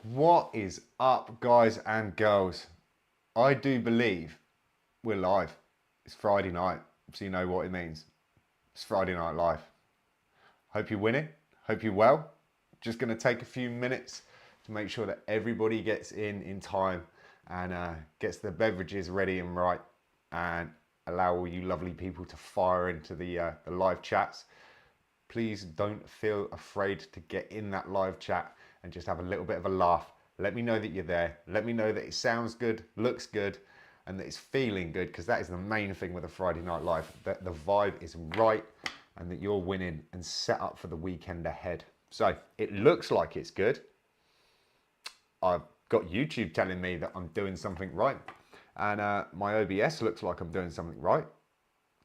What is up, guys and girls? I do believe we're live. It's Friday night, so you know what it means. It's Friday Night Live. Hope you're winning. Hope you're well. Just going to take a few minutes to make sure that everybody gets in time and gets their beverages ready and right, and allow all you lovely people to fire into the live chats. Please don't feel afraid to get in that live chat and just have a little bit of a laugh. Let me know that you're there. Let me know that it sounds good, looks good, and that it's feeling good, because that is the main thing with a Friday Night Live, that the vibe is right and that you're winning and set up for the weekend ahead. So it looks like it's good. I've got YouTube telling me that I'm doing something right, and my OBS looks like I'm doing something right.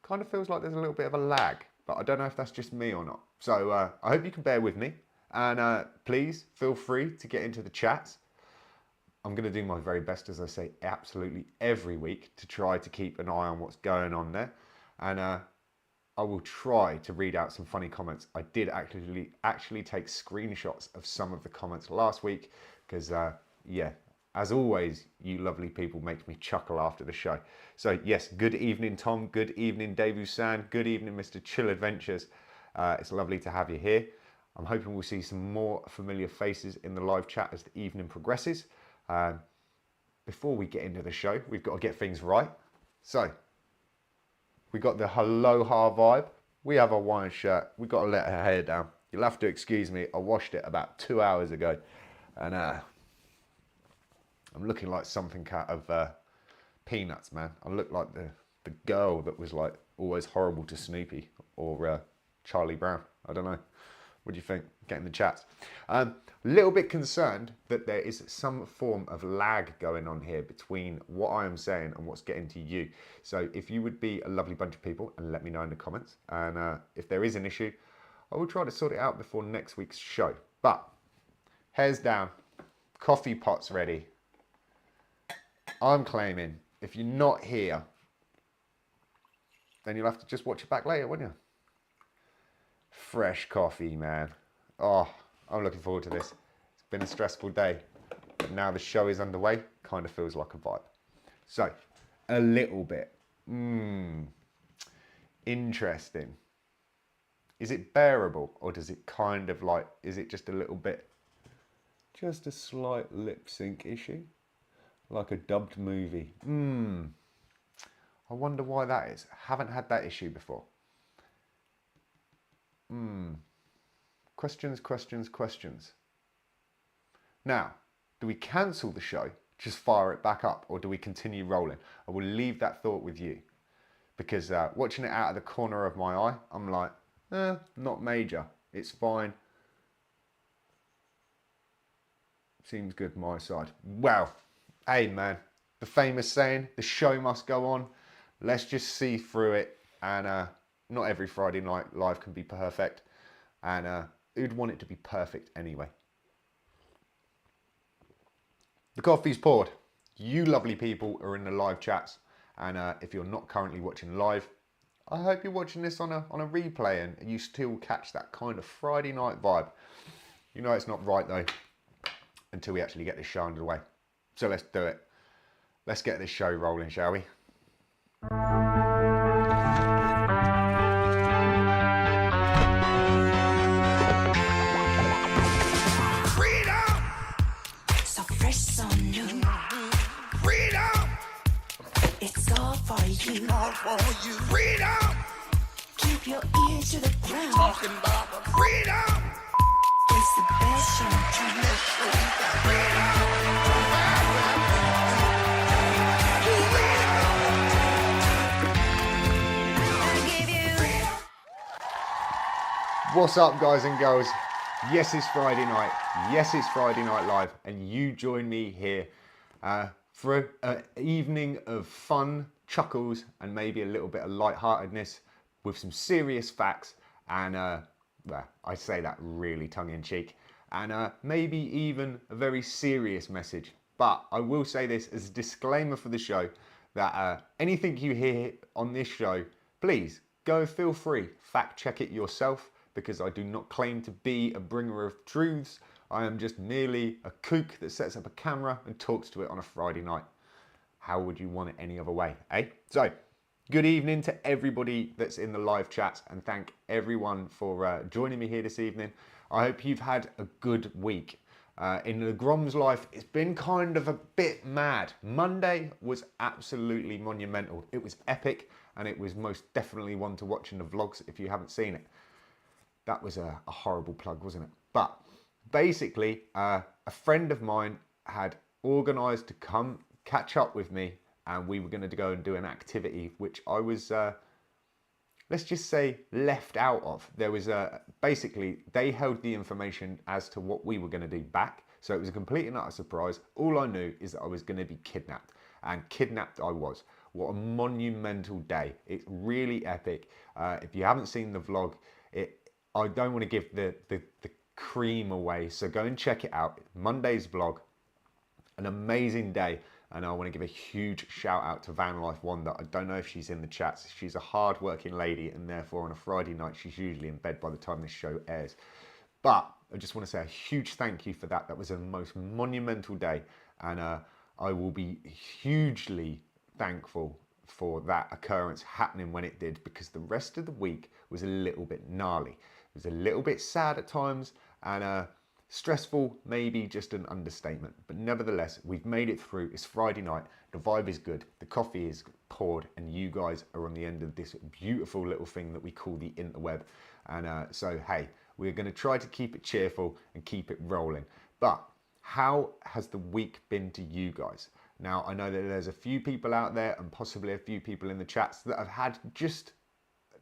Kind of feels like there's a little bit of a lag, but I don't know if that's just me or not. So I hope you can bear with me, and please feel free to get into the chats. I'm going to do my very best, as I say absolutely every week, to try to keep an eye on what's going on there, and I will try to read out some funny comments. I did actually take screenshots of some of the comments last week, because yeah, as always, you lovely people make me chuckle after the show. So yes, good evening, Tom. Good evening, Dave Usan. Good evening, Mr. Chill Adventures. It's lovely to have you here. I'm hoping we'll see some more familiar faces in the live chat as the evening progresses. Before we get into the show, we've got to get things right. So we got the Aloha vibe. We have a wine shirt. We've got to let her hair down. You'll have to excuse me. I washed it about 2 hours ago, and I'm looking like something out of Peanuts, man. I look like the girl that was like always horrible to Snoopy, or Charlie Brown. I don't know. What do you think? Get in the chats. A little bit concerned that there is some form of lag going on here between what I am saying and what's getting to you. So if you would be a lovely bunch of people and let me know in the comments, and if there is an issue, I will try to sort it out before next week's show. But hairs down, coffee pot's ready. I'm claiming if you're not here, then you'll have to just watch it back later, won't you? Fresh coffee, man. Oh, I'm looking forward to this. It's been a stressful day, but now the show is underway, kind of feels like a vibe. So, a little bit. Interesting. Is it bearable, or does it kind of like, is it just a little bit, just a slight lip sync issue? Like a dubbed movie. I wonder why that is. Haven't had that issue before. Questions, questions, questions. Now, do we cancel the show, just fire it back up, or do we continue rolling? I will leave that thought with you, because watching it out of the corner of my eye, I'm like, not major. It's fine. Seems good my side. Well, hey man, the famous saying, the show must go on. Let's just see through it, and not every Friday Night Live can be perfect, and who'd want it to be perfect anyway? The coffee's poured. You lovely people are in the live chats, and if you're not currently watching live, I hope you're watching this on a replay, and you still catch that kind of Friday night vibe. You know it's not right though, until we actually get this show underway. So let's do it. Let's get this show rolling, shall we? All for you. Freedom. Keep your ears to the ground. Talking about the freedom. It's the best show on planet. What's up, guys and girls? Yes, it's Friday night. Yes, it's Friday Night Live, and you join me here for an evening of fun, chuckles, and maybe a little bit of lightheartedness with some serious facts, and well, I say that really tongue-in-cheek, and maybe even a very serious message. But I will say this as a disclaimer for the show, that anything you hear on this show, please go feel free, fact check it yourself, because I do not claim to be a bringer of truths. I am just merely a kook that sets up a camera and talks to it on a Friday night. How would you want it any other way, eh? So, good evening to everybody that's in the live chat, and thank everyone for joining me here this evening. I hope you've had a good week. In the Grom's life, it's been kind of a bit mad. Monday was absolutely monumental. It was epic, and it was most definitely one to watch in the vlogs if you haven't seen it. That was a horrible plug, wasn't it? But basically, a friend of mine had organised to come catch up with me, and we were going to go and do an activity which I was, let's just say, left out of. There was basically, they held the information as to what we were going to do back. So it was a complete and utter surprise. All I knew is that I was going to be kidnapped, and kidnapped I was. What a monumental day. It's really epic. If you haven't seen the vlog, I don't want to give the cream away. So go and check it out. Monday's vlog, an amazing day. And I want to give a huge shout out to Van Life Wanda. I don't know if she's in the chats. She's a hard working lady, and therefore on a Friday night, she's usually in bed by the time this show airs. But I just want to say a huge thank you for that. That was a most monumental day. And I will be hugely thankful for that occurrence happening when it did, because the rest of the week was a little bit gnarly. It was a little bit sad at times, and stressful, maybe just an understatement. But nevertheless, we've made it through. It's Friday night. The vibe is good. The coffee is poured, and you guys are on the end of this beautiful little thing that we call the interweb. And so, hey, we're going to try to keep it cheerful and keep it rolling. But how has the week been to you guys? Now, I know that there's a few people out there, and possibly a few people in the chats, that have had just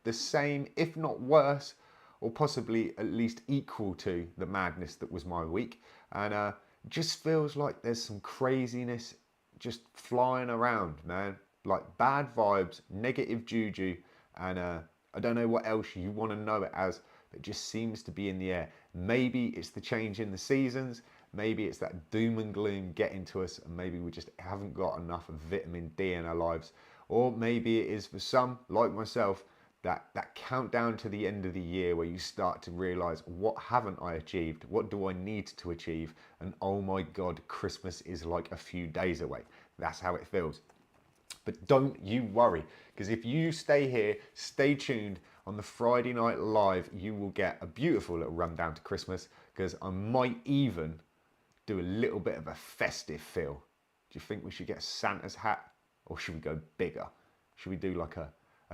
the same, if not worse, or possibly at least equal to the madness that was my week. And just feels like there's some craziness just flying around, man. Like bad vibes, negative juju, and I don't know what else you want to know it as, but it just seems to be in the air. Maybe it's the change in the seasons, maybe it's that doom and gloom getting to us, and maybe we just haven't got enough of vitamin D in our lives. Or maybe it is for some, like myself, that countdown to the end of the year where you start to realize, what haven't I achieved? What do I need to achieve? And oh my God, Christmas is like a few days away. That's how it feels. But don't you worry, because if you stay here, stay tuned on the Friday night live, you will get a beautiful little rundown to Christmas, because I might even do a little bit of a festive feel. Do you think we should get Santa's hat, or should we go bigger? Should we do like a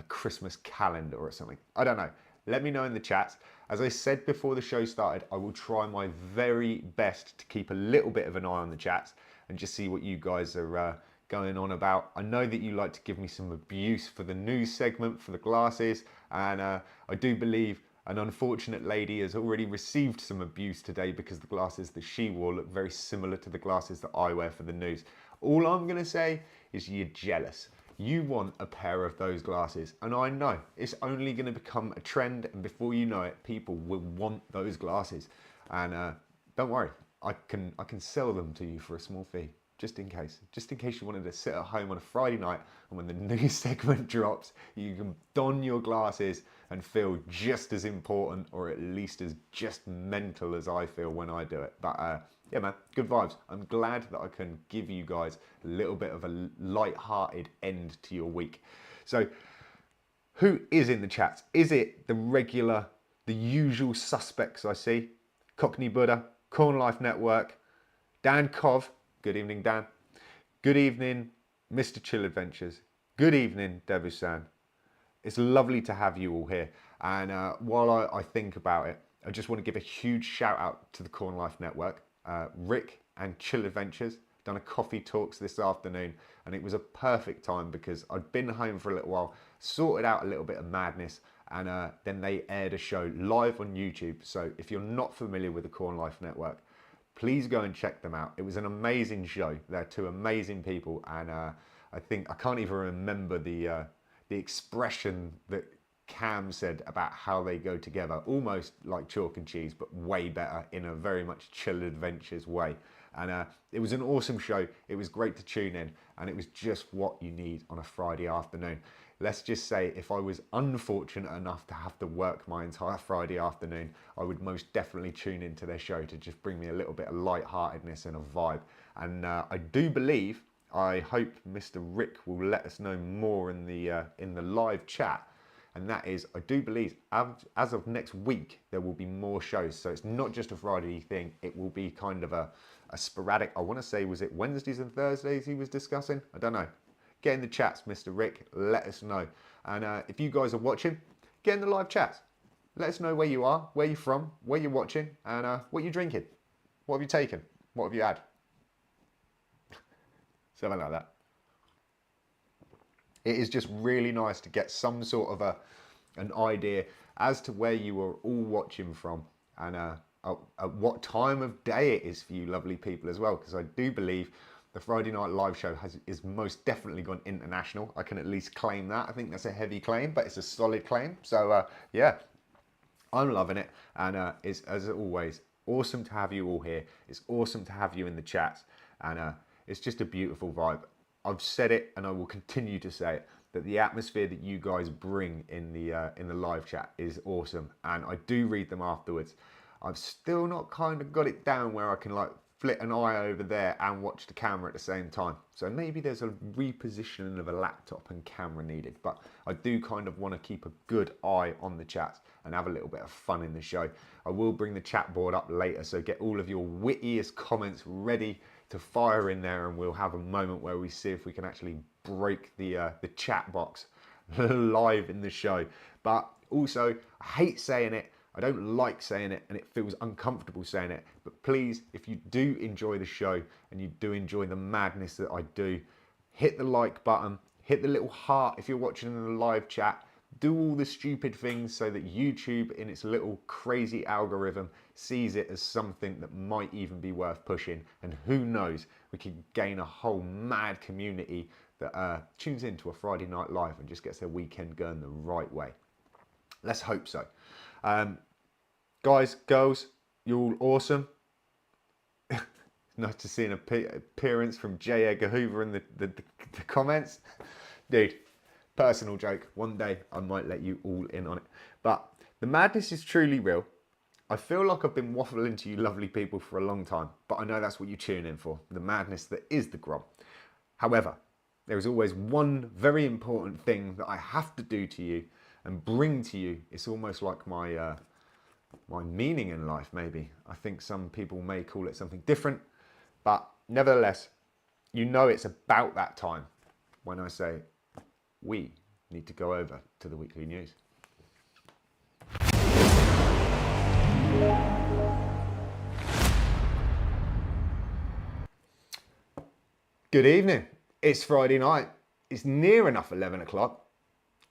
Christmas calendar or something? I don't know. Let me know in the chats. As I said before the show started, I will try my very best to keep a little bit of an eye on the chats and just see what you guys are going on about. I know that you like to give me some abuse for the news segment, for the glasses, and I do believe an unfortunate lady has already received some abuse today because the glasses that she wore look very similar to the glasses that I wear for the news. All I'm going to say is you're jealous. You want a pair of those glasses, and I know it's only going to become a trend, and before you know it, people will want those glasses. And don't worry, I can sell them to you for a small fee, just in case you wanted to sit at home on a Friday night, and when the news segment drops, you can don your glasses and feel just as important, or at least as just mental as I feel when I do it. But yeah, man, good vibes. I'm glad that I can give you guys a little bit of a light-hearted end to your week. So, who is in the chat? Is it the usual suspects I see? Cockney Buddha, Corn Life Network, Dan Cov. Good evening, Dan. Good evening, Mr. Chill Adventures. Good evening, Debusan. It's lovely to have you all here. And while I think about it, I just want to give a huge shout out to the Corn Life Network. Rick and Chill Adventures done a coffee talks this afternoon, and it was a perfect time because I'd been home for a little while, sorted out a little bit of madness, and then they aired a show live on YouTube. So if you're not familiar with the Corn Life Network, please go and check them out. It was an amazing show. They're two amazing people, and I can't even remember the expression that Cam said about how they go together, almost like chalk and cheese, but way better in a very much Chill Adventures way. And it was an awesome show. It was great to tune in, and it was just what you need on a Friday afternoon. let's just say if I was unfortunate enough to have to work my entire Friday afternoon, I would most definitely tune into their show to just bring me a little bit of lightheartedness and a vibe. And I do believe, I hope Mr. Rick will let us know more in the live chat. And that is, I do believe, as of next week, there will be more shows. So it's not just a Friday thing. It will be kind of a sporadic, I want to say, was it Wednesdays and Thursdays he was discussing? I don't know. Get in the chats, Mr. Rick. Let us know. And if you guys are watching, get in the live chats. Let us know where you are, where you're from, where you're watching, and what you're drinking. What have you taken? What have you had? Something like that. It is just really nice to get some sort of an idea as to where you are all watching from, and at what time of day it is for you lovely people as well, because I do believe the Friday Night Live show is most definitely gone international. I can at least claim that. I think that's a heavy claim, but it's a solid claim. So yeah, I'm loving it, and it's, as always, awesome to have you all here. It's awesome to have you in the chats, and it's just a beautiful vibe. I've said it, and I will continue to say it, that the atmosphere that you guys bring in the live chat is awesome, and I do read them afterwards. I've still not kind of got it down where I can like flit an eye over there and watch the camera at the same time. So maybe there's a repositioning of a laptop and camera needed, but I do kind of want to keep a good eye on the chats and have a little bit of fun in the show. I will bring the chat board up later, so get all of your wittiest comments ready to fire in there, and we'll have a moment where we see if we can actually break the chat box live in the show. But also, I hate saying it, I don't like saying it, and it feels uncomfortable saying it, but please, if you do enjoy the show and you do enjoy the madness that I do, hit the like button, hit the little heart if you're watching in the live chat. Do all the stupid things so that YouTube, in its little crazy algorithm, sees it as something that might even be worth pushing. And who knows, we could gain a whole mad community that tunes into a Friday Night Live and just gets their weekend going the right way. Let's hope so. Guys, girls, you're all awesome. Nice to see an appearance from J. Edgar Hoover in the comments. Dude, personal joke. One day I might let you all in on it. But the madness is truly real. I feel like I've been waffling to you lovely people for a long time, but I know that's what you tune in for, the madness that is the Grom. However, there is always one very important thing that I have to do to you and bring to you. It's almost like my meaning in life, maybe. I think some people may call it something different, but nevertheless, you know it's about that time when I say we need to go over to the weekly news. Good evening. It's Friday night. It's near enough 11 o'clock,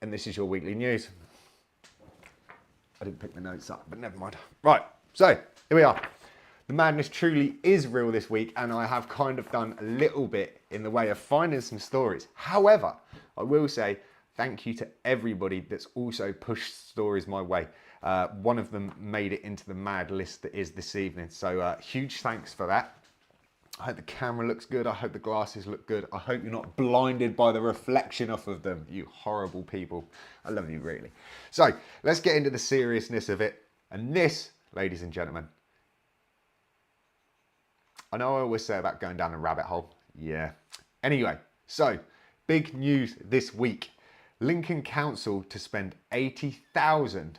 and this is your weekly news. I didn't pick the notes up, but never mind. Right, so here we are. The madness truly is real this week, and I have kind of done a little bit in the way of finding some stories. However, I will say thank you to everybody that's also pushed stories my way. One of them made it into the mad list that is this evening, so huge thanks for that. I hope the camera looks good. I hope the glasses look good. I hope you're not blinded by the reflection off of them, you horrible people. I love you, really. So let's get into the seriousness of it. And this, ladies and gentlemen, I know I always say about going down a rabbit hole. Yeah. Anyway, so big news this week. Lincoln Council to spend $80,000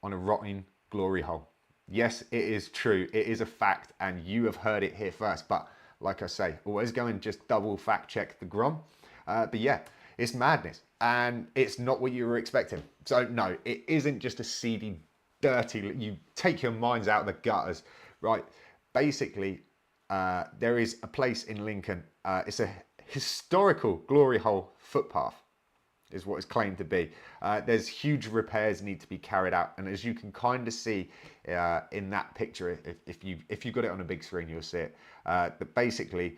on a rotting glory hole. Yes, it is true. It is a fact, and you have heard it here first. But like I say, always go and just double fact check the Grom. But yeah, it's madness, and it's not what you were expecting. So no, it isn't just a seedy, dirty. You take your minds out of the gutters, right? Basically, there is a place in Lincoln. It's a historical glory hole footpath, is what it's claimed to be. There's huge repairs need to be carried out, and as you can kind of see in that picture, if you got it on a big screen, you'll see it. But basically,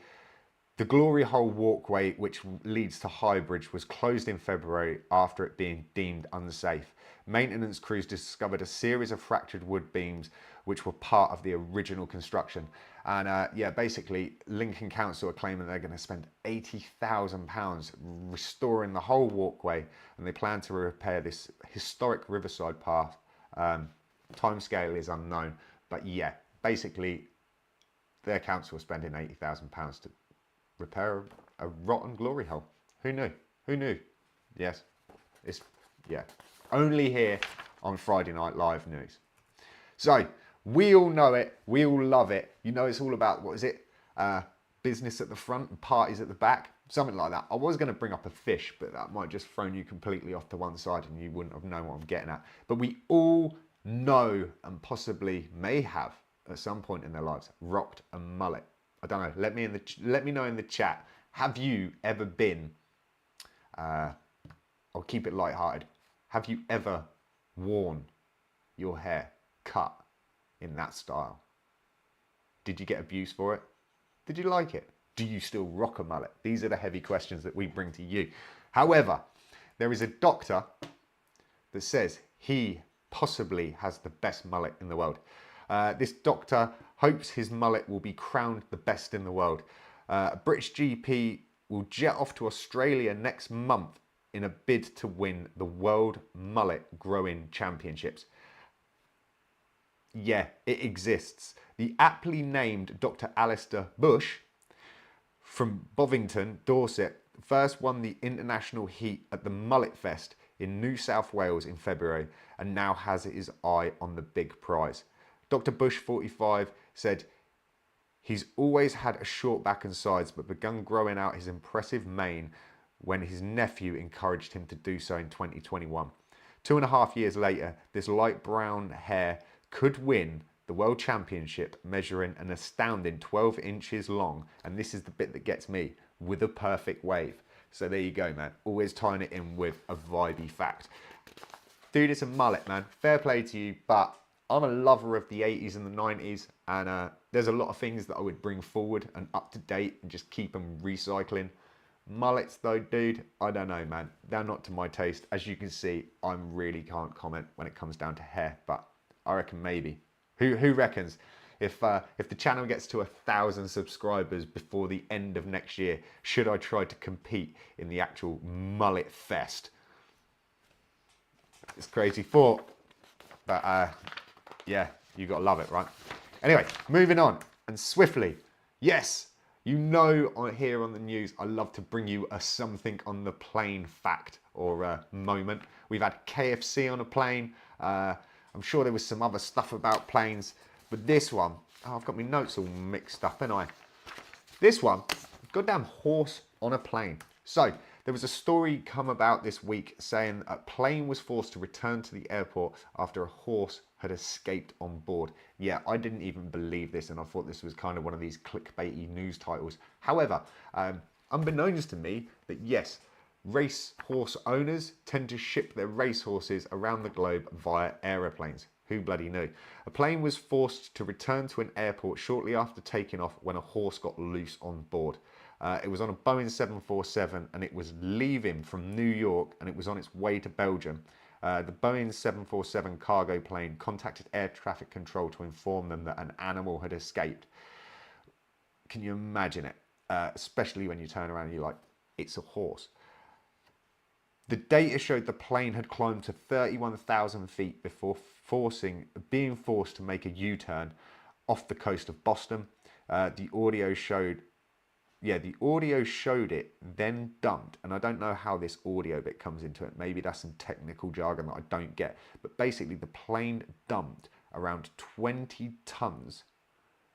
the glory hole walkway, which leads to High Bridge, was closed in February after it being deemed unsafe. Maintenance crews discovered a series of fractured wood beams which were part of the original construction. And yeah, basically Lincoln Council are claiming they're going to spend £80,000 restoring the whole walkway, and they plan to repair this historic riverside path. Timescale is unknown, but yeah, basically their council are spending £80,000 to repair a rotten glory hole. Who knew? Who knew? Yes, it's, yeah, only here on Friday Night Live News. So we all know it, we all love it. You know, it's all about, what is it? Business at the front and parties at the back, something like that. I was going to bring up a fish, but that might just thrown you completely off to one side and you wouldn't have known what I'm getting at. But we all know, and possibly may have at some point in their lives, rocked a mullet. I don't know. Let me know in the chat. Have you ever been? I'll keep it lighthearted. Have you ever worn your hair cut in that style? Did you get abuse for it? Did you like it? Do you still rock a mullet? These are the heavy questions that we bring to you. However, there is a doctor that says he possibly has the best mullet in the world. This doctor hopes his mullet will be crowned the best in the world. A British GP will jet off to Australia next month in a bid to win the World Mullet Growing Championships. Yeah, it exists. The aptly named Dr. Alistair Bush from Bovington, Dorset, first won the international heat at the Mullet Fest in New South Wales in February, and now has his eye on the big prize. Dr. Bush, 45, said he's always had a short back and sides, but begun growing out his impressive mane when his nephew encouraged him to do so in 2021. 2.5 years later, this light brown hair could win the World Championship, measuring an astounding 12 inches long, and this is the bit that gets me, with a perfect wave. So there you go, man. Always tying it in with a vibey fact. Dude, it's a mullet, man. Fair play to you, but I'm a lover of the 80s and the 90s, and there's a lot of things that I would bring forward and up to date and just keep them recycling. Mullets though, dude, I don't know, man. They're not to my taste. As you can see, I really can't comment when it comes down to hair, but I reckon maybe. Who reckons? If the channel gets to 1,000 subscribers before the end of next year, should I try to compete in the actual mullet fest? It's crazy thought, but yeah, you gotta love it, right? Anyway, moving on, and swiftly, yes, you know, here on the news, I love to bring you a something on the plane fact or moment. We've had KFC on a plane. I'm sure there was some other stuff about planes, but this one, oh, I've got my notes all mixed up, haven't I? This one, goddamn horse on a plane. So there was a story come about this week saying a plane was forced to return to the airport after a horse had escaped on board. Yeah, I didn't even believe this, and I thought this was kind of one of these clickbaity news titles. However, unbeknownst to me, that yes, race horse owners tend to ship their race horses around the globe via aeroplanes. Who bloody knew? A plane was forced to return to an airport shortly after taking off when a horse got loose on board. It was on a Boeing 747 and it was leaving from New York and it was on its way to Belgium. The Boeing 747 cargo plane contacted air traffic control to inform them that an animal had escaped. Can you imagine it? Especially when you turn around and you're like, it's a horse. The data showed the plane had climbed to 31,000 feet before being forced to make a U-turn off the coast of Boston. The audio showed it, then dumped. And I don't know how this audio bit comes into it. Maybe that's some technical jargon that I don't get. But basically, the plane dumped around 20 tons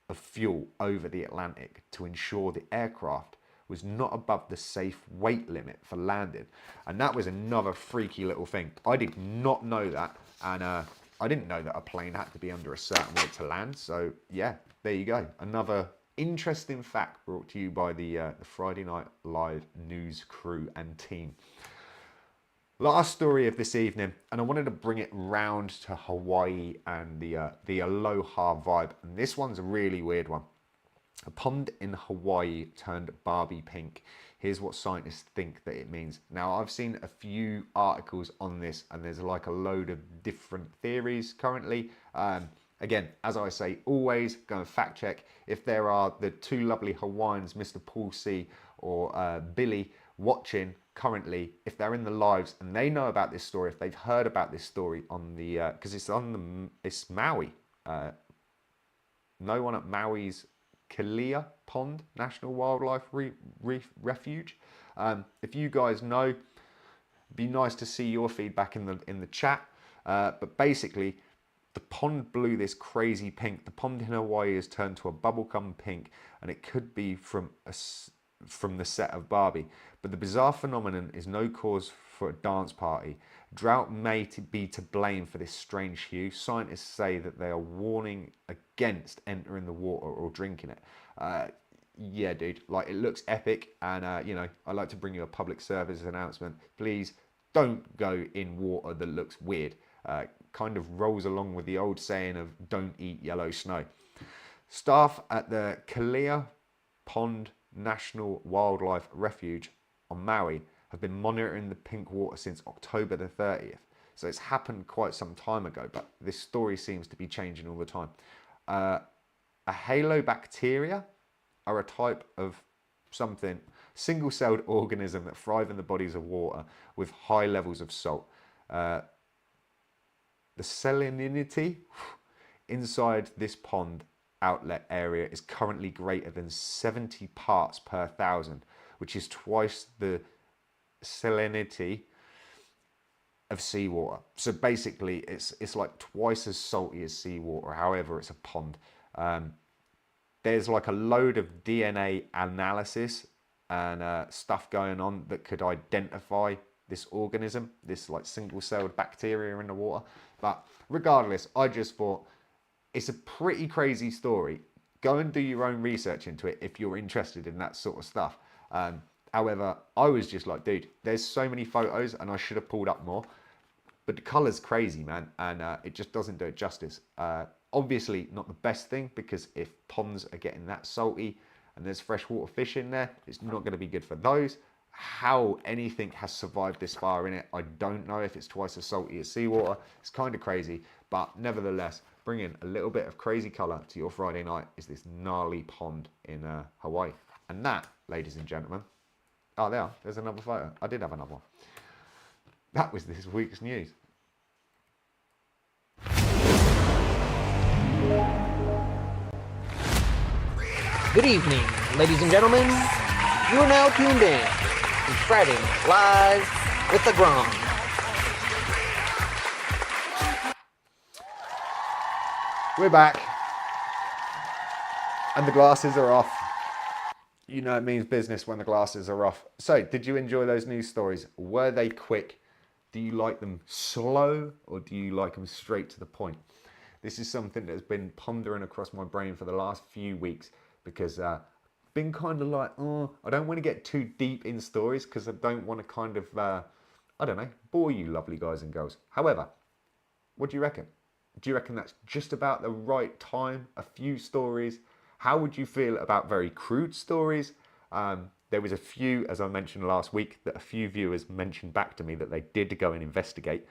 of fuel over the Atlantic to ensure the aircraft was not above the safe weight limit for landing. And that was another freaky little thing. I did not know that. And I didn't know that a plane had to be under a certain weight to land. So yeah, there you go. Another interesting fact brought to you by the Friday Night Live news crew and team. Last story of this evening, and I wanted to bring it round to Hawaii and the Aloha vibe. And this one's a really weird one. A pond in Hawaii turned Barbie pink. Here's what scientists think that it means. Now, I've seen a few articles on this, and there's like a load of different theories currently. Again, as I say, always go and fact check. If there are the two lovely Hawaiians, Mr. Paul C or Billy, watching currently, if they're in the lives and they know about this story, if they've heard about this story on the, because it's Maui. No one at Maui's Kalia Pond National Wildlife Refuge. If you guys know, it'd be nice to see your feedback in the chat. But basically, the pond blew this crazy pink. The pond in Hawaii has turned to a bubblegum pink, and it could be from the set of Barbie. But the bizarre phenomenon is no cause for a dance party. Drought may be to blame for this strange hue. Scientists say that they are warning against entering the water or drinking it. Yeah, dude, like, it looks epic, and you know, I'd like to bring you a public service announcement. Please don't go in water that looks weird. Kind of rolls along with the old saying of don't eat yellow snow. Staff at the Kalia Pond National Wildlife Refuge on Maui have been monitoring the pink water since October the 30th. So it's happened quite some time ago, but this story seems to be changing all the time. A halobacteria are a type of something, single-celled organism that thrive in the bodies of water with high levels of salt. The salinity inside this pond outlet area is currently greater than 70 parts per 1,000, which is twice the salinity of seawater. So basically, it's like twice as salty as seawater. However, it's a pond. There's like a load of DNA analysis and stuff going on that could identify this organism, this like single-celled bacteria in the water. But regardless, I just thought it's a pretty crazy story. Go and do your own research into it if you're interested in that sort of stuff. However, I was just like, dude, there's so many photos and I should have pulled up more. But the colour's crazy, man, and it just doesn't do it justice. Obviously, not the best thing, because if ponds are getting that salty and there's freshwater fish in there, it's not going to be good for those. How anything has survived this far in it, I don't know. If it's twice as salty as seawater, it's kind of crazy. But nevertheless, bringing a little bit of crazy colour to your Friday night is this gnarly pond in Hawaii. And that, ladies and gentlemen, oh, there's another photo. I did have another one. That was this week's news. Good evening, ladies and gentlemen. You are now tuned in to Friday Night Live with the Grom. We're back. And the glasses are off. You know it means business when the glasses are off. So, did you enjoy those news stories? Were they quick? Do you like them slow, or do you like them straight to the point? This is something that's been pondering across my brain for the last few weeks, because I've been kind of like, oh, I don't want to get too deep in stories because I don't want to kind of, I don't know, bore you lovely guys and girls. However, what do you reckon? Do you reckon that's just about the right time? A few stories? How would you feel about very crude stories? There was a few, as I mentioned last week, that a few viewers mentioned back to me that they did go and investigate,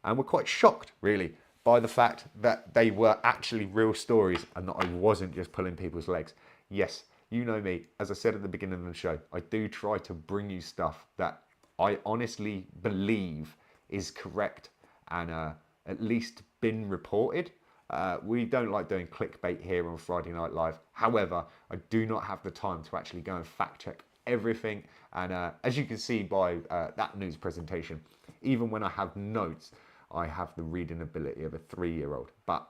and were quite shocked, really, by the fact that they were actually real stories and that I wasn't just pulling people's legs. Yes, you know me, as I said at the beginning of the show, I do try to bring you stuff that I honestly believe is correct and at least been reported. We don't like doing clickbait here on Friday Night Live. However, I do not have the time to actually go and fact check everything. And as you can see by that news presentation, even when I have notes, I have the reading ability of a 3-year-old. But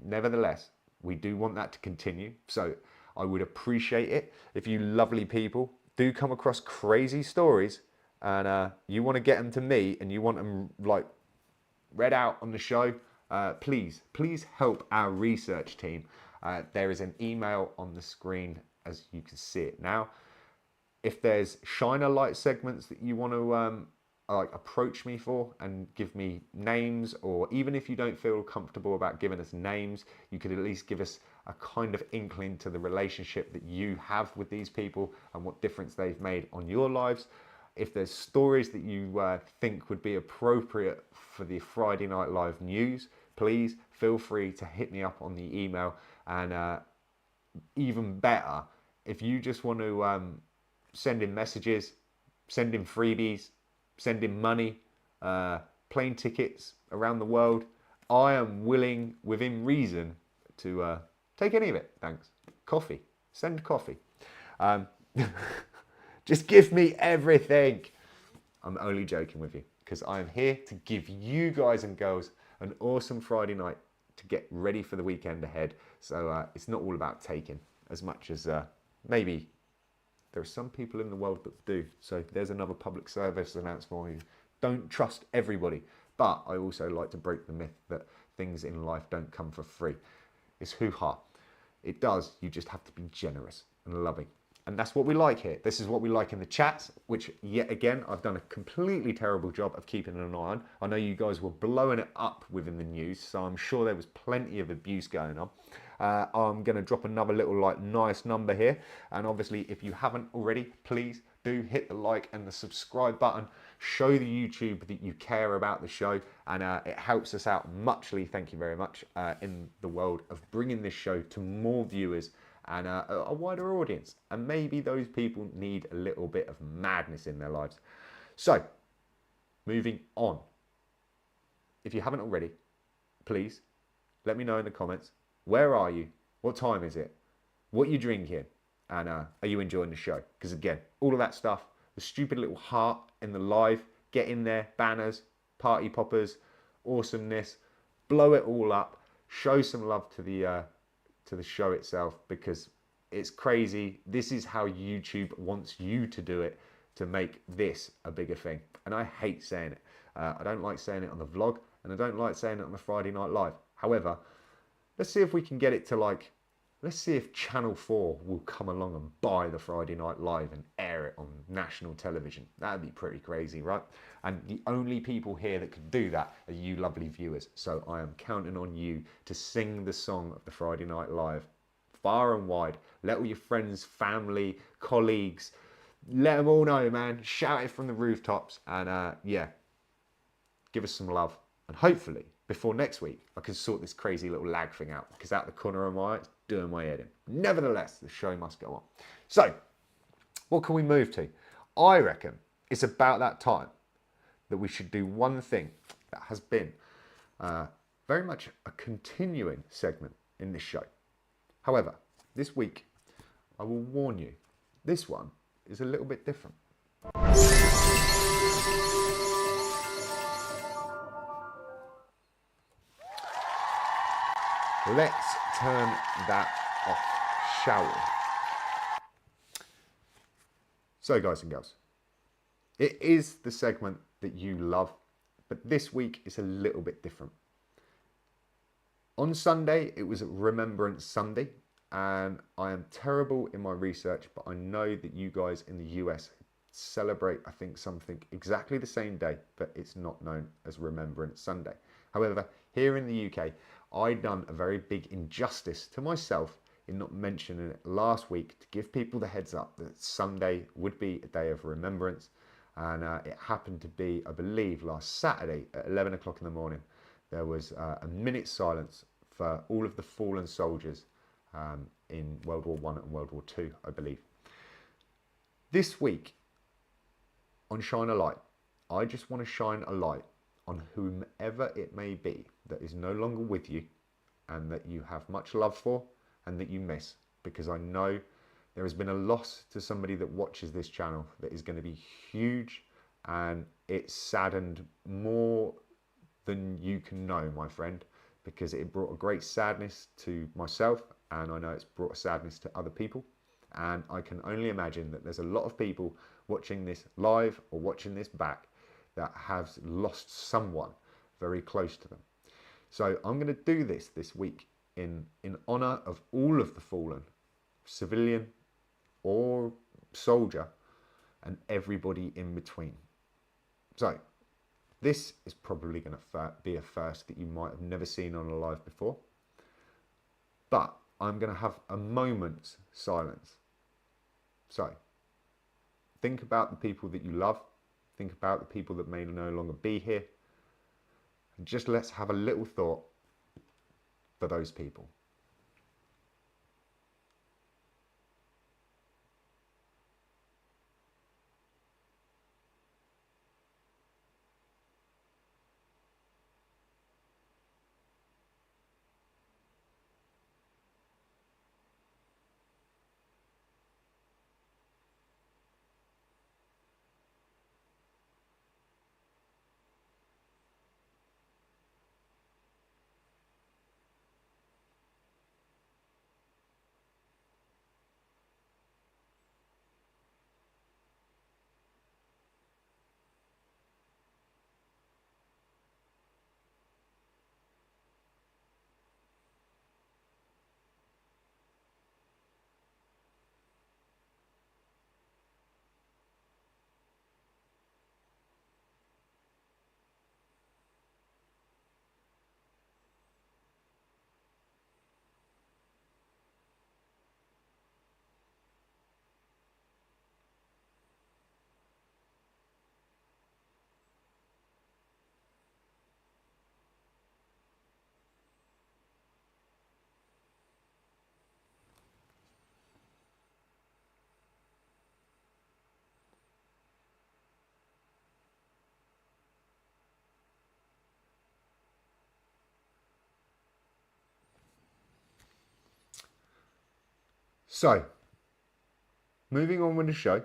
nevertheless, we do want that to continue. So I would appreciate it if you lovely people do come across crazy stories and you want to get them to me and you want them like read out on the show. Please help our research team. There is an email on the screen as you can see it now. If there's shiner light segments that you want to like approach me for and give me names, or even if you don't feel comfortable about giving us names, you could at least give us a kind of inkling to the relationship that you have with these people and what difference they've made on your lives. If there's stories that you think would be appropriate for the Friday Night Live news, please feel free to hit me up on the email. And even better, if you just want to send in messages, send in freebies, send in money, plane tickets around the world, I am willing, within reason, to take any of it. Thanks. Coffee. Send coffee. Just give me everything. I'm only joking with you, because I am here to give you guys and girls an awesome Friday night to get ready for the weekend ahead. So it's not all about taking, as much as maybe there are some people in the world that do. So there's another public service announcement for you. Don't trust everybody. But I also like to break the myth that things in life don't come for free. It's hoo-ha. It does. You just have to be generous and loving. And that's what we like here. This is what we like in the chats, which yet again, I've done a completely terrible job of keeping an eye on. I know you guys were blowing it up within the news, so I'm sure there was plenty of abuse going on. I'm going to drop another little nice number here. And obviously, if you haven't already, please do hit the like and the subscribe button. Show the YouTube that you care about the show, and it helps us out muchly. Thank you very much in the world of bringing this show to more viewers and a wider audience. And maybe those people need a little bit of madness in their lives. So, moving on. If you haven't already, please let me know in the comments. Where are you? What time is it? What are you drinking? And are you enjoying the show? Because again, all of that stuff, the stupid little heart in the live, get in there, banners, party poppers, awesomeness, blow it all up, show some love to the show itself, because it's crazy. This is how YouTube wants you to do it, to make this a bigger thing. And I hate saying it. I don't like saying it on the vlog, and I don't like saying it on the Friday Night Live. However, let's see if we can get it to let's see if Channel 4 will come along and buy the Friday Night Live and air it on national television. That'd be pretty crazy, right? And the only people here that could do that are you lovely viewers. So I am counting on you to sing the song of the Friday Night Live far and wide. Let all your friends, family, colleagues, let them all know, man. Shout it from the rooftops. And yeah, give us some love. And hopefully, before next week, I can sort this crazy little lag thing out, because out the corner of my eye, it's doing my head in. Nevertheless, the show must go on. So, what can we move to? I reckon it's about that time that we should do one thing that has been very much a continuing segment in this show. However, this week, I will warn you, this one is a little bit different. Let's turn that off, shall we? So, guys and girls, it is the segment that you love, but this week is a little bit different. On Sunday, it was Remembrance Sunday, and I am terrible in my research, but I know that you guys in the US celebrate, I think, something exactly the same day, but it's not known as Remembrance Sunday. However, here in the UK, I done a very big injustice to myself in not mentioning it last week to give people the heads up that Sunday would be a day of remembrance. And it happened to be, I believe, last Saturday at 11 o'clock in the morning. There was a minute's silence for all of the fallen soldiers in World War I and World War II, I believe. This week on Shine a Light, I just want to shine a light on whomever it may be that is no longer with you and that you have much love for and that you miss, because I know there has been a loss to somebody that watches this channel that is going to be huge, and it's saddened more than you can know, my friend, because it brought a great sadness to myself, and I know it's brought a sadness to other people, and I can only imagine that there's a lot of people watching this live or watching this back that have lost someone very close to them. So I'm going to do this week in honour of all of the fallen, civilian or soldier, and everybody in between. So this is probably going to be a first that you might have never seen on a live before, but I'm going to have a moment's silence. So think about the people that you love. Think about the people that may no longer be here. And just let's have a little thought for those people. So, moving on with the show,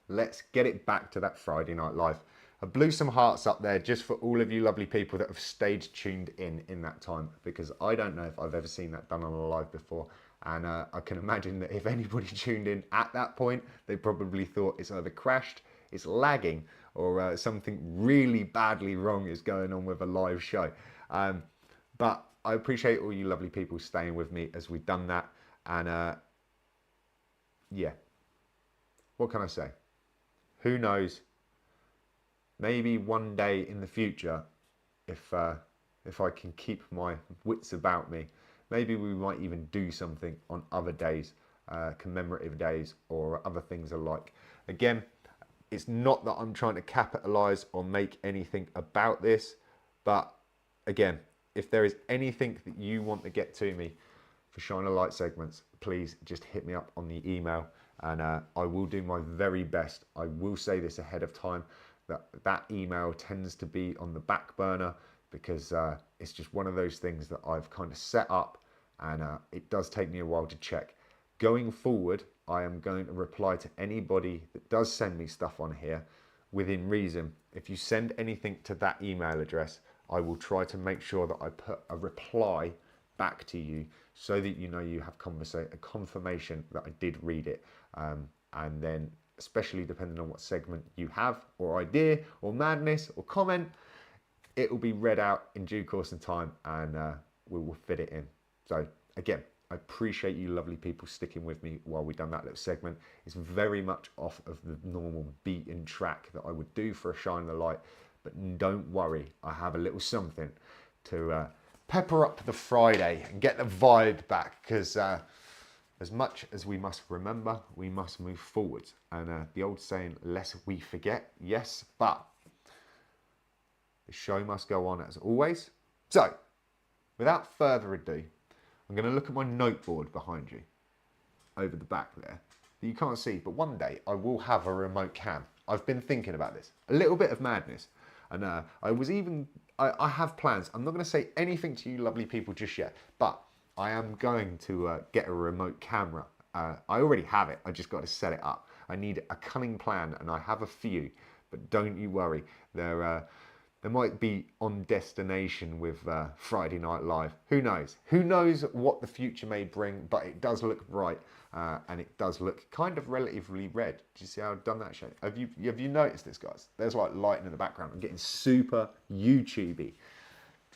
let's get it back to that Friday Night Live. I blew some hearts up there just for all of you lovely people that have stayed tuned in that time, because I don't know if I've ever seen that done on a live before. And I can imagine that if anybody tuned in at that point, they probably thought it's either crashed, it's lagging, or something really badly wrong is going on with a live show. But I appreciate all you lovely people staying with me as we've done that. And yeah, what can I say? Who knows? Maybe one day in the future, if I can keep my wits about me, maybe we might even do something on other days, commemorative days or other things alike. Again, it's not that I'm trying to capitalize or make anything about this, but again, if there is anything that you want to get to me for Shine a Light segments, please just hit me up on the email, and I will do my very best. I will say this ahead of time, that email tends to be on the back burner, because it's just one of those things that I've kind of set up, and it does take me a while to check. Going forward, I am going to reply to anybody that does send me stuff on here within reason. If you send anything to that email address, I will try to make sure that I put a reply back to you, so that you know you have a confirmation that I did read it. And then, especially depending on what segment you have, or idea, or madness, or comment, it will be read out in due course and time, and we will fit it in. So again, I appreciate you lovely people sticking with me while we've done that little segment. It's very much off of the normal beaten track that I would do for a Shine the Light, but don't worry, I have a little something to pepper up the Friday and get the vibe back, because as much as we must remember, we must move forward. And the old saying, lest we forget, yes, but the show must go on as always. So, without further ado, I'm going to look at my noteboard behind you, over the back there, that you can't see, but one day I will have a remote cam. I've been thinking about this, a little bit of madness, and I have plans. I'm not going to say anything to you lovely people just yet, but I am going to get a remote camera. I already have it, I just got to set it up. I need a cunning plan, and I have a few, but don't you worry. There might be on destination with Friday Night Live. Who knows? Who knows what the future may bring, but it does look bright, and it does look kind of relatively red. Do you see how I've done that shape? Have you noticed this, guys? There's like lighting in the background. I'm getting super YouTubey.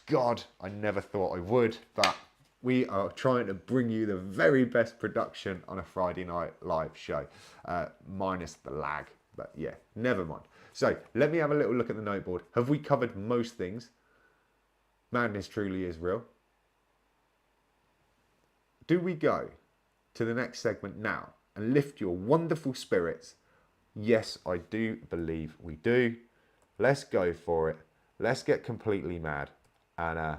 God, I never thought I would, but we are trying to bring you the very best production on a Friday Night Live show, minus the lag. But yeah, never mind. So let me have a little look at the noteboard. Have we covered most things? Madness truly is real. Do we go to the next segment now and lift your wonderful spirits? Yes, I do believe we do. Let's go for it. Let's get completely mad. And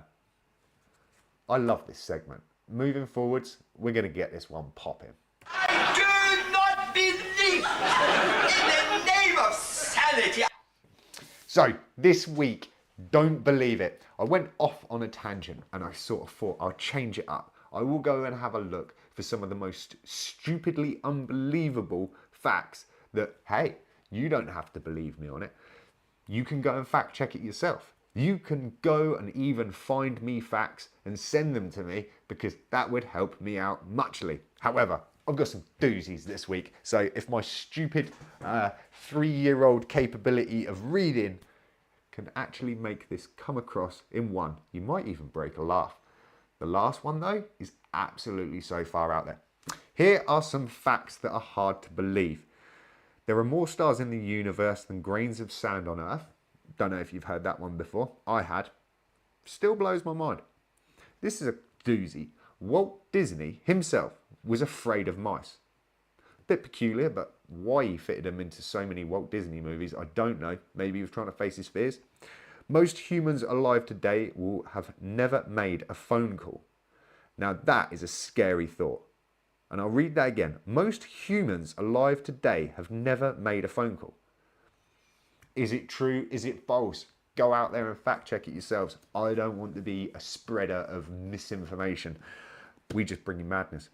I love this segment. Moving forwards, we're going to get this one popping. I do not believe in the name of sanity. So this week, don't believe it. I went off on a tangent and I sort of thought I'll change it up. I will go and have a look for some of the most stupidly unbelievable facts that, hey, you don't have to believe me on it. You can go and fact check it yourself. You can go and even find me facts and send them to me because that would help me out muchly. However, I've got some doozies this week. So if my stupid 3-year-old capability of reading can actually make this come across in one, you might even break a laugh. The last one though is absolutely so far out there. Here are some facts that are hard to believe. There are more stars in the universe than grains of sand on Earth. Don't know if you've heard that one before. I had. Still blows my mind. This is a doozy. Walt Disney himself was afraid of mice. Bit peculiar, but why he fitted them into so many Walt Disney movies, I don't know. Maybe he was trying to face his fears. Most humans alive today will have never made a phone call. Now that is a scary thought. And I'll read that again. Most humans alive today have never made a phone call. Is it true? Is it false? Go out there and fact check it yourselves. I don't want to be a spreader of misinformation. We just bring you madness.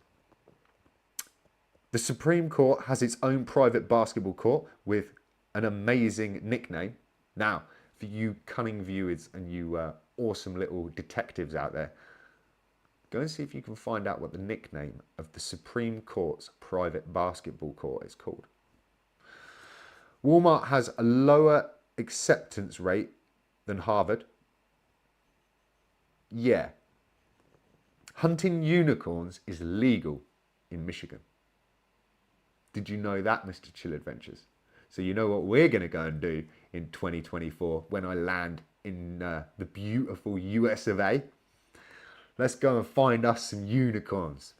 The Supreme Court has its own private basketball court with an amazing nickname. Now, for you cunning viewers and you awesome little detectives out there, go and see if you can find out what the nickname of the Supreme Court's private basketball court is called. Walmart has a lower acceptance rate than Harvard. Yeah. Hunting unicorns is legal in Michigan. Did you know that, Mr. Chill Adventures? So you know what we're going to go and do in 2024 when I land in the beautiful US of A? Let's go and find us some unicorns.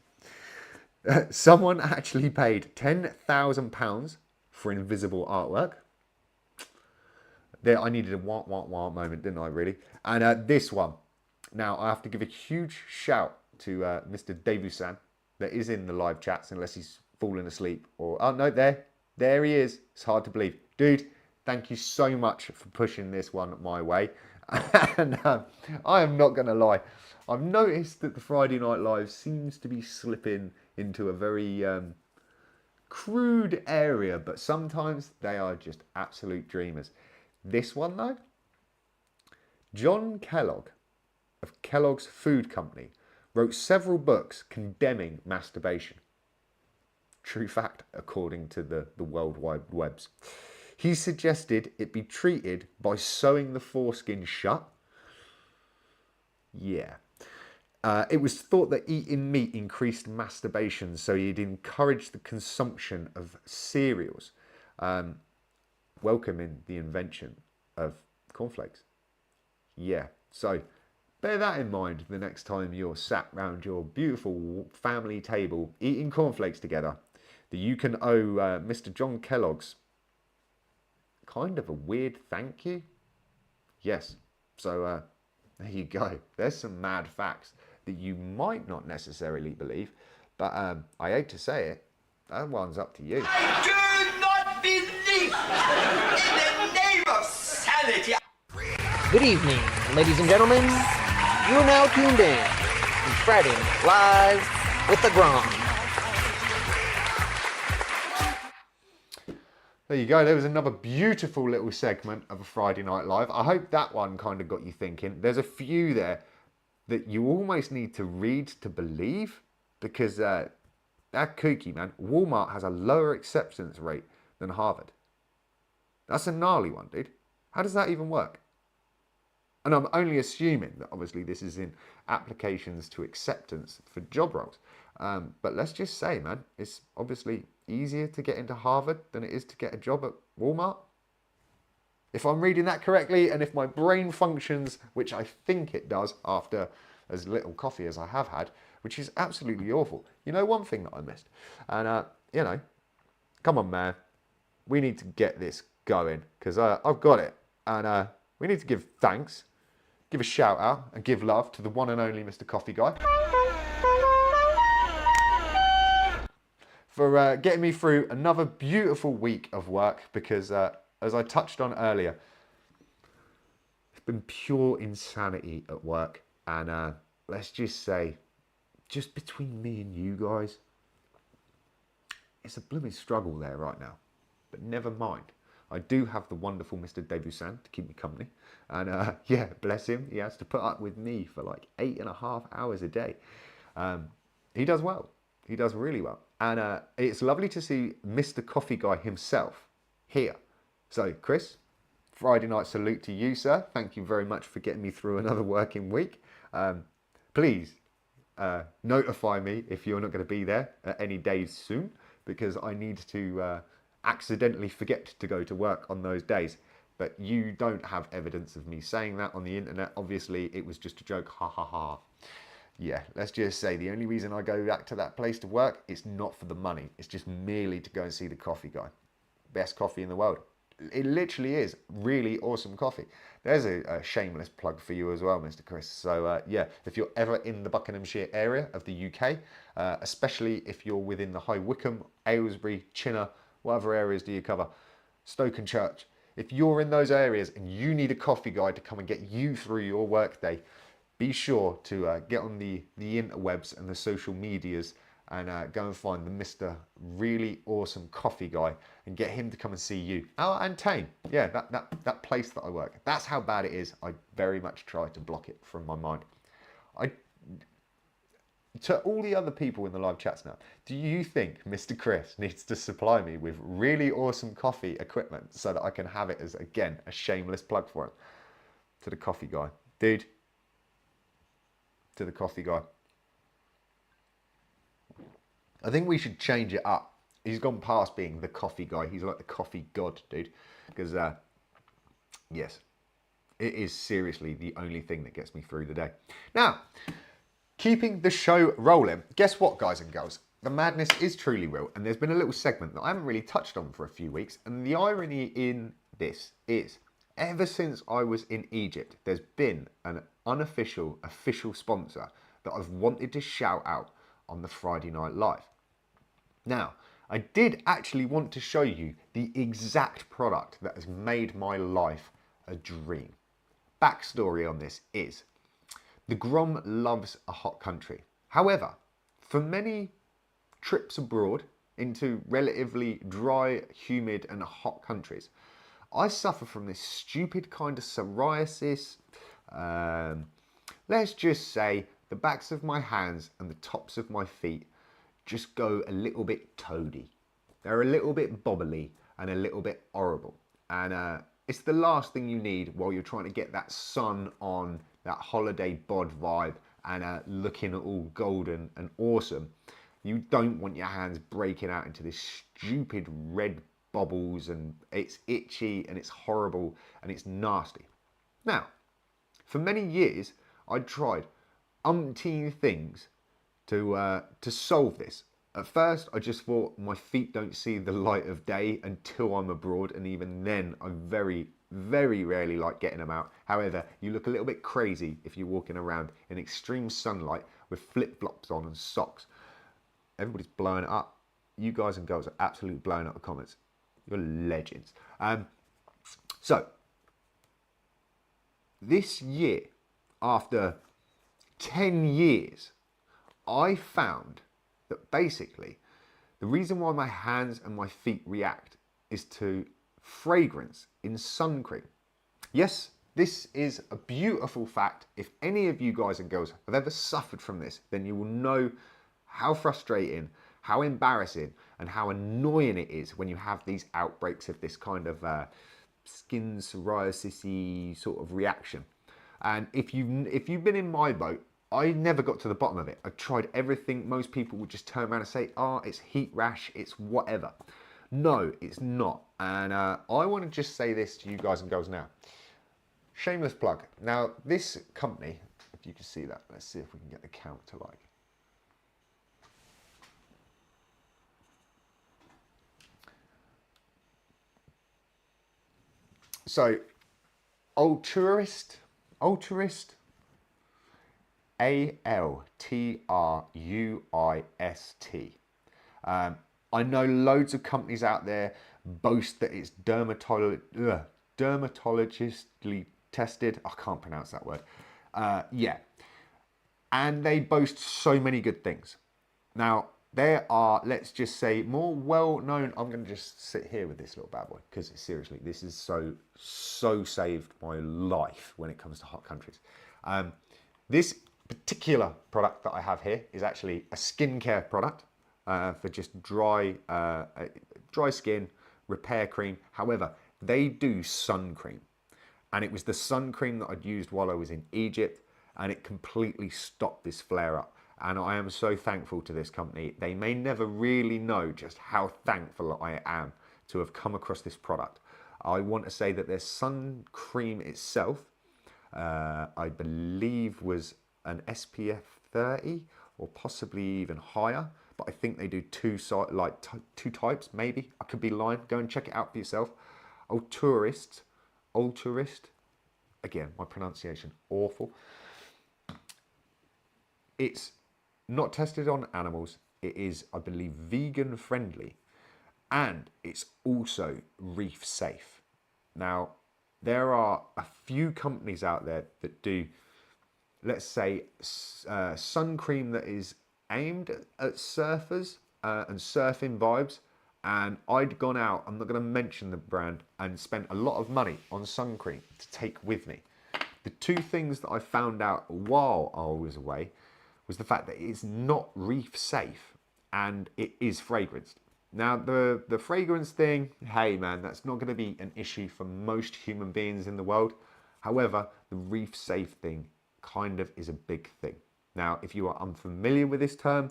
Someone actually paid £10,000 for invisible artwork. There, I needed a wah moment, didn't I, really? And this one. Now, I have to give a huge shout to Mr. Devusan that is in the live chats, unless he's fallen asleep. Or, oh, no, there he is. It's hard to believe. Dude, thank you so much for pushing this one my way. And I am not going to lie. I've noticed that the Friday Night Live seems to be slipping into a very crude area, but sometimes they are just absolute dreamers. This one, though, John Kellogg of Kellogg's Food Company wrote several books condemning masturbation. True fact, according to the World Wide Webs. He suggested it be treated by sewing the foreskin shut. Yeah. It was thought that eating meat increased masturbation, so he'd encourage the consumption of cereals, welcoming the invention of cornflakes. Yeah, so bear that in mind the next time you're sat round your beautiful family table eating cornflakes together, that you can owe Mr. John Kellogg's kind of a weird thank you. Yes, so there you go. There's some mad facts that you might not necessarily believe, but I hate to say it, that one's up to you. I do not believe in the name of sanity. Good evening, ladies and gentlemen. You are now tuned in to Friday Night Live with the Grom. There you go. There was another beautiful little segment of a Friday Night Live. I hope that one kind of got you thinking. There's a few there that you almost need to read to believe, because that kooky, man. Walmart has a lower acceptance rate than Harvard. That's a gnarly one, dude. How does that even work? And I'm only assuming that obviously this is in applications to acceptance for job roles. But let's just say, man, it's obviously easier to get into Harvard than it is to get a job at Walmart. If I'm reading that correctly, and if my brain functions, which I think it does after as little coffee as I have had, which is absolutely awful. You know, one thing that I missed. And, you know, come on, man. We need to get this going, because I've got it. And we need to give thanks give a shout out and give love to the one and only Mr. Coffee Guy for getting me through another beautiful week of work, because as I touched on earlier, it's been pure insanity at work. And let's just say, just between me and you guys, it's a blooming struggle there right now. But never mind. I do have the wonderful Mr. Debusan to keep me company. And yeah, bless him. He has to put up with me for like 8.5 hours a day. He does well. He does really well. And it's lovely to see Mr. Coffee Guy himself here. So, Chris, Friday night salute to you, sir. Thank you very much for getting me through another working week. Please notify me if you're not going to be there any days soon, because I need to accidentally forget to go to work on those days. But you don't have evidence of me saying that on the internet. Obviously, it was just a joke. Ha ha ha. Yeah, let's just say the only reason I go back to that place to work is not for the money. It's just merely to go and see the coffee guy. Best coffee in the world. It literally is really awesome coffee. There's a shameless plug for you as well, Mr. Chris. So yeah, if you're ever in the Buckinghamshire area of the UK, especially if you're within the High Wycombe, Aylesbury, Chinner, what other areas do you cover? Stoke and Church. If you're in those areas and you need a coffee guy to come and get you through your workday, be sure to get on the interwebs and the social medias and go and find the Mr. Really Awesome Coffee Guy and get him to come and see you. Oh, and Tane, yeah, that place that I work. That's how bad it is. I very much try to block it from my mind. To all the other people in the live chats now, do you think Mr. Chris needs to supply me with really awesome coffee equipment so that I can have it as, again, a shameless plug for him? To the coffee guy. Dude, to the coffee guy. I think we should change it up. He's gone past being the coffee guy. He's like the coffee god, dude. Because, yes, it is seriously the only thing that gets me through the day. Now, keeping the show rolling. Guess what, guys and girls? The madness is truly real. And there's been a little segment that I haven't really touched on for a few weeks. And the irony in this is, ever since I was in Egypt, there's been an unofficial, official sponsor that I've wanted to shout out on the Friday Night Live. Now, I did actually want to show you the exact product that has made my life a dream. Backstory on this is, the Grom loves a hot country. However, for many trips abroad into relatively dry, humid and hot countries, I suffer from this stupid kind of psoriasis. Let's just say the backs of my hands and the tops of my feet just go a little bit toady. They're a little bit bobbly and a little bit horrible. And it's the last thing you need while you're trying to get that sun on, that holiday bod vibe, and looking all golden and awesome. You don't want your hands breaking out into this stupid red bubbles, and it's itchy and it's horrible and it's nasty. Now, for many years, I tried umpteen things to solve this. At first, I just thought my feet don't see the light of day until I'm abroad, and even then, I very, very rarely like getting them out. However, you look a little bit crazy if you're walking around in extreme sunlight with flip-flops on and socks. Everybody's blowing it up. You guys and girls are absolutely blowing up the comments. You're legends. So, this year, after 10 years, I found that basically the reason why my hands and my feet react is to fragrance in sun cream. Yes, this is a beautiful fact. If any of you guys and girls have ever suffered from this, then you will know how frustrating, how embarrassing, and how annoying it is when you have these outbreaks of this kind of skin psoriasis-y sort of reaction. And if you've been in my boat, I never got to the bottom of it. I've tried everything. Most people would just turn around and say, oh, it's heat rash, it's whatever. No, it's not. And I want to just say this to you guys and girls now. Shameless plug. Now, this company, if you can see that, let's see if we can get the count to like. So, old tourist, Altruist. Altruist. I know loads of companies out there boast that it's dermatologically tested. I can't pronounce that word. Yeah. And they boast so many good things. Now, there are, let's just say, more well-known. I'm going to just sit here with this little bad boy because seriously, this is so saved my life when it comes to hot countries. This particular product that I have here is actually a skincare product for just dry skin, repair cream. However, they do sun cream. And it was the sun cream that I'd used while I was in Egypt, and it completely stopped this flare up. And I am so thankful to this company. They may never really know just how thankful I am to have come across this product. I want to say that their sun cream itself, I believe was an SPF 30 or possibly even higher. But I think they do two types, maybe. I could be lying. Go and check it out for yourself. Altruist. Again, my pronunciation awful. It's not tested on animals. It is, I believe, vegan friendly, and it's also reef safe. Now, there are a few companies out there that do, let's say, sun cream that is aimed at surfers and surfing vibes. And I'd gone out, I'm not going to mention the brand, and spent a lot of money on sun cream to take with me. The two things that I found out while I was away was the fact that it's not reef safe and it is fragranced. Now, the fragrance thing, hey man, that's not going to be an issue for most human beings in the world. However, the reef safe thing kind of is a big thing. Now, if you are unfamiliar with this term,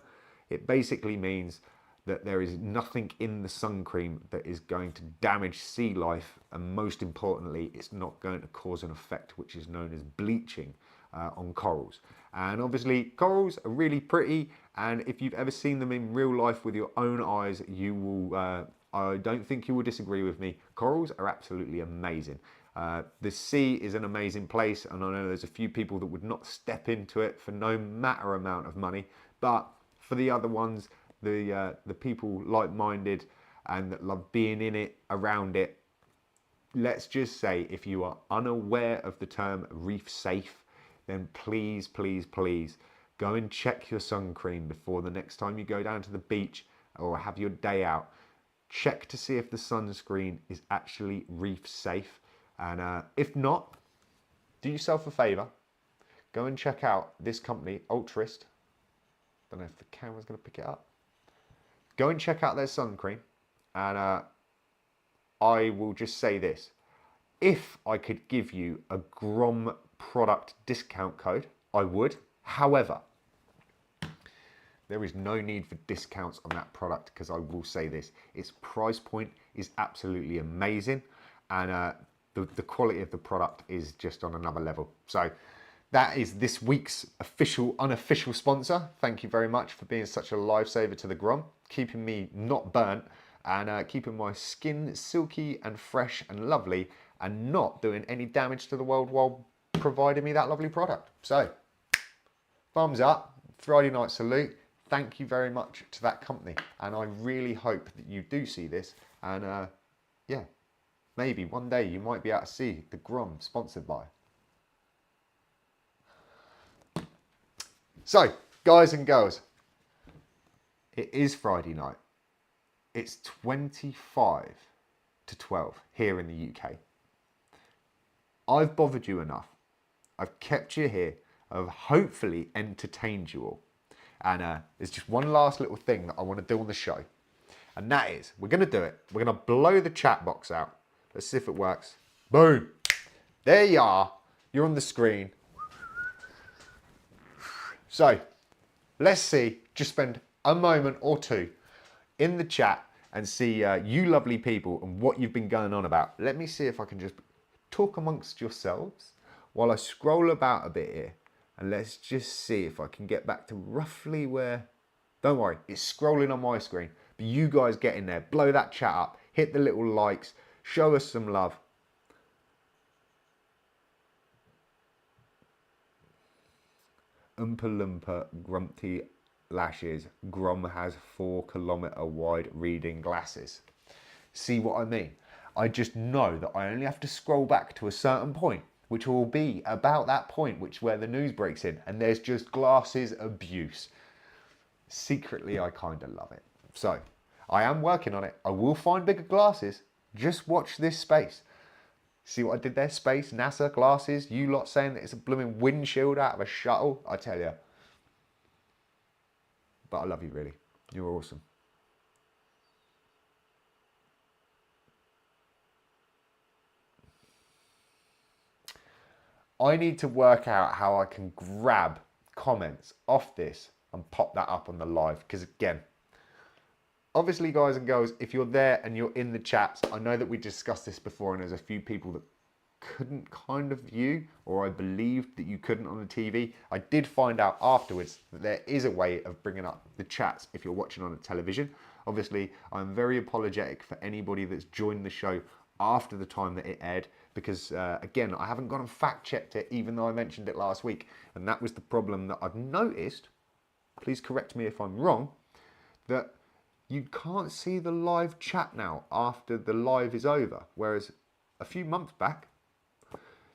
it basically means that there is nothing in the sun cream that is going to damage sea life, and most importantly, it's not going to cause an effect which is known as bleaching on corals. And obviously, corals are really pretty, and if you've ever seen them in real life with your own eyes, you will, I don't think you will disagree with me, corals are absolutely amazing. The sea is an amazing place, and I know there's a few people that would not step into it for no matter amount of money, but for the other ones, the people like-minded and that love being in it, around it, let's just say if you are unaware of the term reef safe, then please go and check your sun cream before the next time you go down to the beach or have your day out. Check to see if the sunscreen is actually reef safe, and if not, do yourself a favor, go and check out this company, Altruist. Don't know if the camera's going to pick it up. Go and check out their sun cream, and I will just say this. If I could give you a Grom product discount code, I would. However, there is no need for discounts on that product, because I will say this. Its price point is absolutely amazing, and the quality of the product is just on another level. So that is this week's unofficial sponsor. Thank you very much for being such a lifesaver to the Grom, keeping me not burnt and keeping my skin silky and fresh and lovely and not doing any damage to the world while providing me that lovely product. So, thumbs up, Friday night salute. Thank you very much to that company. And I really hope that you do see this. And yeah, maybe one day you might be able to see the Grom sponsored by. So, guys and girls, it is Friday night. It's 25 to 12 here in the UK. I've bothered you enough. I've kept you here. I've hopefully entertained you all. And there's just one last little thing that I want to do on the show. And that is, we're going to do it. We're going to blow the chat box out. Let's see if it works. Boom. There you are. You're on the screen. So, let's see, just spend a moment or two in the chat and see you lovely people and what you've been going on about. Let me see if I can just talk amongst yourselves while I scroll about a bit here. And let's just see if I can get back to roughly where... Don't worry, it's scrolling on my screen. But you guys get in there, blow that chat up, hit the little likes, show us some love. Oompa Loompa Grumpy Lashes. Grom has 4-kilometre wide reading glasses. See what I mean? I just know that I only have to scroll back to a certain point, which will be about that point where the news breaks in, and there's just glasses abuse. Secretly, I kind of love it. So, I am working on it. I will find bigger glasses. Just watch this space. See what I did there? Space, NASA, glasses. You lot saying that it's a blooming windshield out of a shuttle. I tell you. But I love you, really. You're awesome. I need to work out how I can grab comments off this and pop that up on the live. Because again, obviously, guys and girls, if you're there and you're in the chats, I know that we discussed this before and there's a few people that couldn't kind of view, or I believed that you couldn't on the TV. I did find out afterwards that there is a way of bringing up the chats if you're watching on a television. Obviously, I'm very apologetic for anybody that's joined the show after the time that it aired, because again, I haven't gone and fact checked it, even though I mentioned it last week. And that was the problem that I've noticed. Please correct me if I'm wrong, that you can't see the live chat now after the live is over. Whereas a few months back,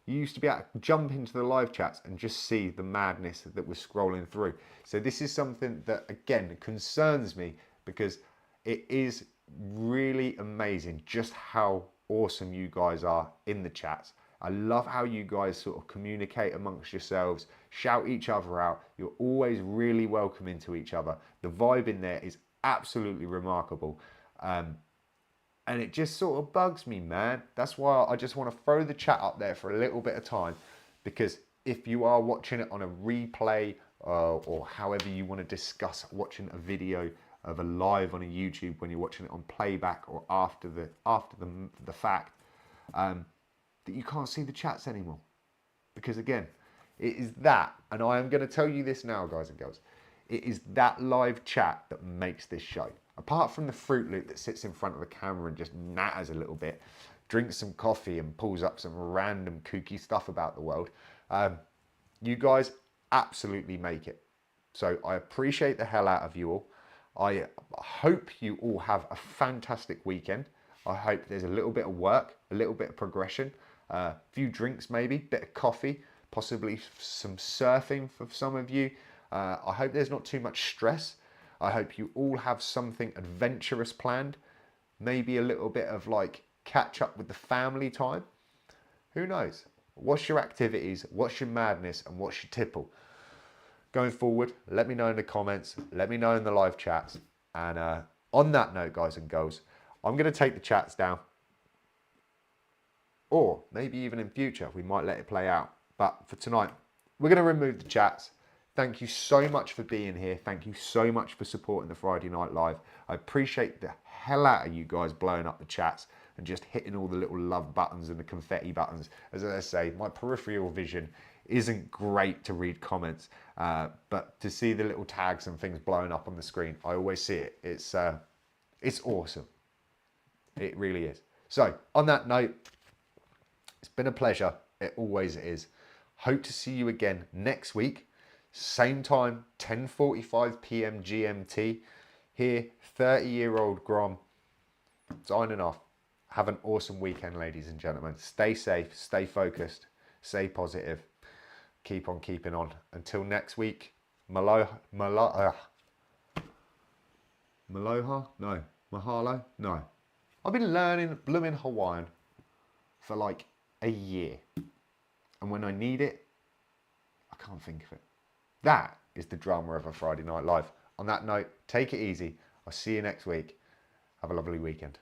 you used to be able to jump into the live chats and just see the madness that was scrolling through. So this is something that, again, concerns me, because it is really amazing just how awesome you guys are in the chats. I love how you guys sort of communicate amongst yourselves, shout each other out. You're always really welcoming to each other. The vibe in there is absolutely remarkable. And it just sort of bugs me, man. That's why I just want to throw the chat up there for a little bit of time, because if you are watching it on a replay or however you want to discuss watching a video of a live on a YouTube, when you're watching it on playback or after the fact, that you can't see the chats anymore. Because again, it is that, and I am going to tell you this now, guys and girls, it is that live chat that makes this show. Apart from the Fruit Loop that sits in front of the camera and just natters a little bit, drinks some coffee and pulls up some random kooky stuff about the world, you guys absolutely make it. So I appreciate the hell out of you all. I hope you all have a fantastic weekend. I hope there's a little bit of work, a little bit of progression, a few drinks maybe, bit of coffee, possibly some surfing for some of you. I hope there's not too much stress. I hope you all have something adventurous planned. Maybe a little bit of like catch up with the family time. Who knows? What's your activities? What's your madness? And what's your tipple? Going forward, let me know in the comments. Let me know in the live chats. And on that note, guys and girls, I'm going to take the chats down. Or maybe even in future, we might let it play out. But for tonight, we're going to remove the chats. Thank you so much for being here. Thank you so much for supporting the Friday Night Live. I appreciate the hell out of you guys blowing up the chats and just hitting all the little love buttons and the confetti buttons. As I say, my peripheral vision isn't great to read comments, but to see the little tags and things blowing up on the screen, I always see it. It's awesome. It really is. So on that note, it's been a pleasure. It always is. Hope to see you again next week. Same time, 10:45 p.m. GMT. Here, 30-year-old Grom, signing off. Have an awesome weekend, ladies and gentlemen. Stay safe, stay focused, stay positive. Keep on keeping on. Until next week, Maloha? No. Mahalo? No. I've been learning blooming Hawaiian for like a year. And when I need it, I can't think of it. That is the drama of a Friday Night Live. On that note, take it easy. I'll see you next week. Have a lovely weekend.